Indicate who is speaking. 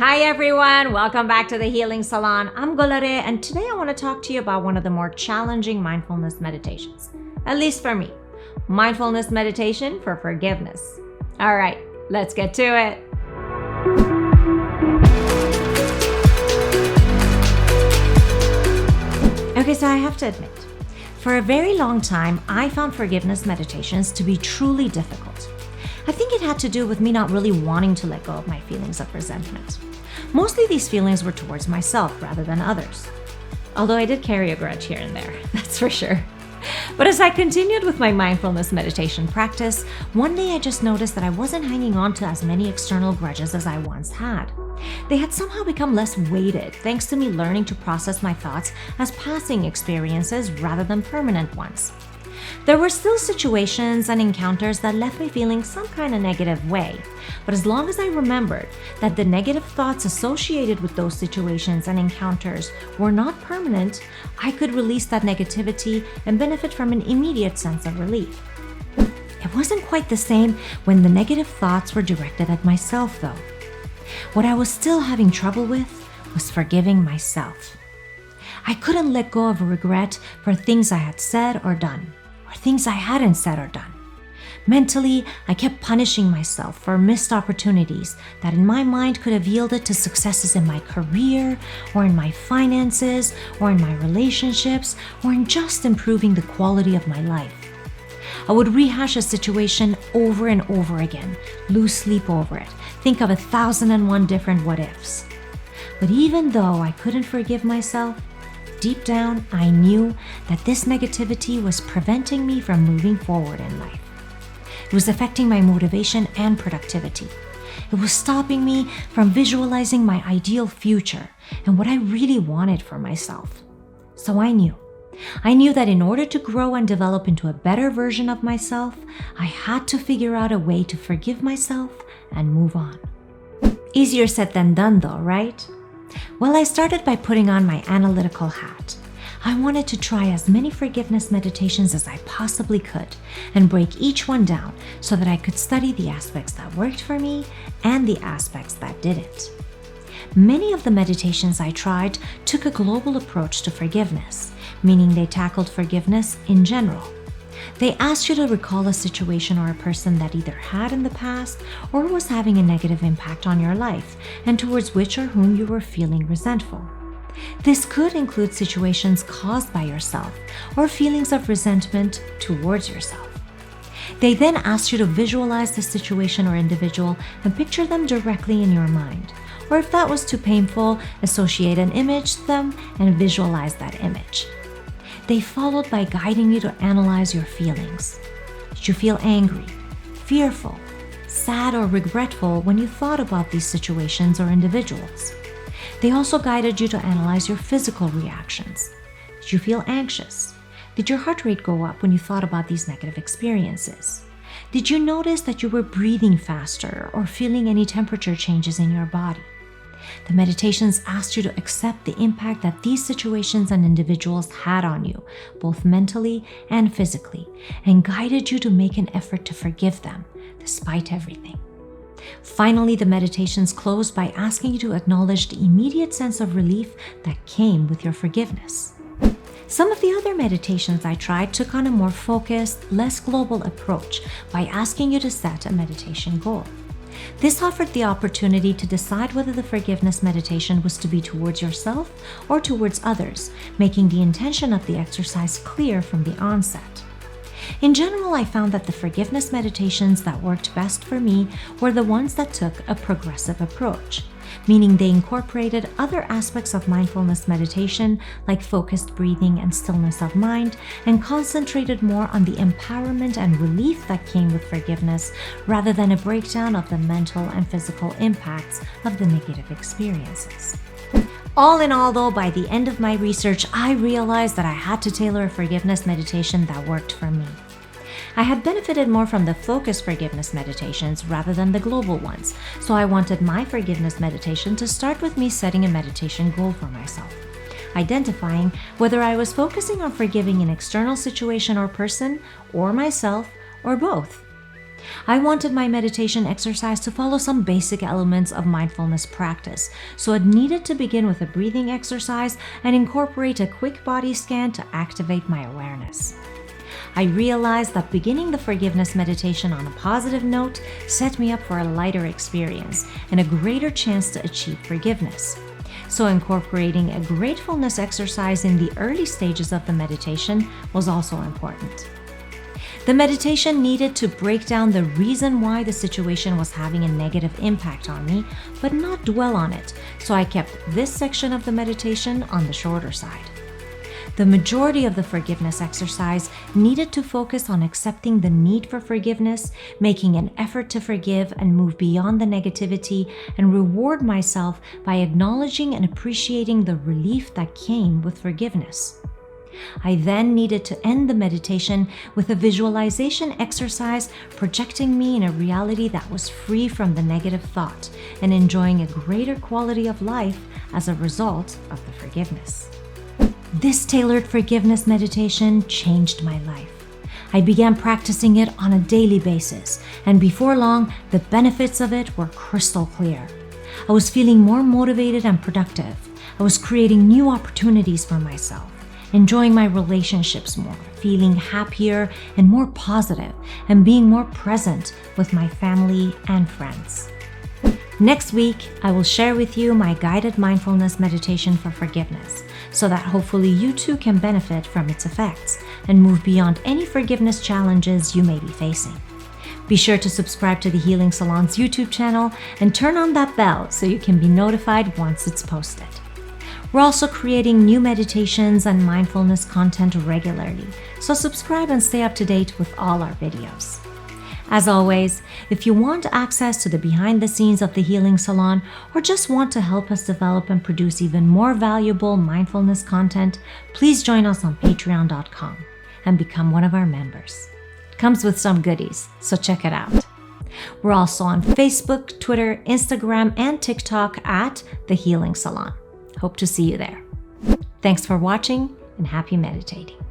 Speaker 1: Hi everyone, welcome back to the Healing Salon. I'm Golare, and today I want to talk to you about one of the more challenging mindfulness meditations, at least for me. Mindfulness meditation for forgiveness. All right, let's get to it. Okay, so I have to admit, for a very long time, I found forgiveness meditations to be truly difficult. I think it had to do with me not really wanting to let go of my feelings of resentment. Mostly these feelings were towards myself rather than others. Although I did carry a grudge here and there, that's for sure. But as I continued with my mindfulness meditation practice, one day I just noticed that I wasn't hanging on to as many external grudges as I once had. They had somehow become less weighted thanks to me learning to process my thoughts as passing experiences rather than permanent ones. There were still situations and encounters that left me feeling some kind of negative way, but as long as I remembered that the negative thoughts associated with those situations and encounters were not permanent, I could release that negativity and benefit from an immediate sense of relief. It wasn't quite the same when the negative thoughts were directed at myself, though. What I was still having trouble with was forgiving myself. I couldn't let go of a regret for things I had said or done, or things I hadn't said or done. Mentally, I kept punishing myself for missed opportunities that in my mind could have yielded to successes in my career, or in my finances, or in my relationships, or in just improving the quality of my life. I would rehash a situation over and over again, lose sleep over it, think of 1,001 different what-ifs. But even though I couldn't forgive myself, deep down, I knew that this negativity was preventing me from moving forward in life. It was affecting my motivation and productivity. It was stopping me from visualizing my ideal future and what I really wanted for myself. So I knew that in order to grow and develop into a better version of myself, I had to figure out a way to forgive myself and move on. Easier said than done though, right? Well, I started by putting on my analytical hat. I wanted to try as many forgiveness meditations as I possibly could and break each one down so that I could study the aspects that worked for me and the aspects that didn't. Many of the meditations I tried took a global approach to forgiveness, meaning they tackled forgiveness in general. They asked you to recall a situation or a person that either had in the past or was having a negative impact on your life and towards which or whom you were feeling resentful. This could include situations caused by yourself or feelings of resentment towards yourself. They then asked you to visualize the situation or individual and picture them directly in your mind. Or if that was too painful, associate an image to them and visualize that image. They followed by guiding you to analyze your feelings. Did you feel angry, fearful, sad, or regretful when you thought about these situations or individuals? They also guided you to analyze your physical reactions. Did you feel anxious? Did your heart rate go up when you thought about these negative experiences? Did you notice that you were breathing faster or feeling any temperature changes in your body? The meditations asked you to accept the impact that these situations and individuals had on you, both mentally and physically, and guided you to make an effort to forgive them, despite everything. Finally, the meditations closed by asking you to acknowledge the immediate sense of relief that came with your forgiveness. Some of the other meditations I tried took on a more focused, less global approach by asking you to set a meditation goal. This offered the opportunity to decide whether the forgiveness meditation was to be towards yourself or towards others, making the intention of the exercise clear from the onset. In general, I found that the forgiveness meditations that worked best for me were the ones that took a progressive approach, meaning they incorporated other aspects of mindfulness meditation like focused breathing and stillness of mind, and concentrated more on the empowerment and relief that came with forgiveness rather than a breakdown of the mental and physical impacts of the negative experiences. All in all, though, by the end of my research, I realized that I had to tailor a forgiveness meditation that worked for me. I had benefited more from the focused forgiveness meditations rather than the global ones, so I wanted my forgiveness meditation to start with me setting a meditation goal for myself, identifying whether I was focusing on forgiving an external situation or person, or myself, or both. I wanted my meditation exercise to follow some basic elements of mindfulness practice, so it needed to begin with a breathing exercise and incorporate a quick body scan to activate my awareness. I realized that beginning the forgiveness meditation on a positive note set me up for a lighter experience and a greater chance to achieve forgiveness. So incorporating a gratefulness exercise in the early stages of the meditation was also important. The meditation needed to break down the reason why the situation was having a negative impact on me, but not dwell on it, so I kept this section of the meditation on the shorter side. The majority of the forgiveness exercise needed to focus on accepting the need for forgiveness, making an effort to forgive and move beyond the negativity, and reward myself by acknowledging and appreciating the relief that came with forgiveness. I then needed to end the meditation with a visualization exercise projecting me in a reality that was free from the negative thought and enjoying a greater quality of life as a result of the forgiveness. This tailored forgiveness meditation changed my life. I began practicing it on a daily basis, and before long, the benefits of it were crystal clear. I was feeling more motivated and productive. I was creating new opportunities for myself, enjoying my relationships more, feeling happier and more positive, and being more present with my family and friends. Next week, I will share with you my guided mindfulness meditation for forgiveness, so that hopefully you too can benefit from its effects and move beyond any forgiveness challenges you may be facing. Be sure to subscribe to the Healing Salon's YouTube channel and turn on that bell so you can be notified once it's posted. We're also creating new meditations and mindfulness content regularly, so subscribe and stay up to date with all our videos. As always, if you want access to the behind the scenes of the Healing Salon or just want to help us develop and produce even more valuable mindfulness content, please join us on patreon.com and become one of our members. It comes with some goodies, so check it out. We're also on Facebook, Twitter, Instagram, and TikTok at The Healing Salon. Hope to see you there. Thanks for watching and happy meditating.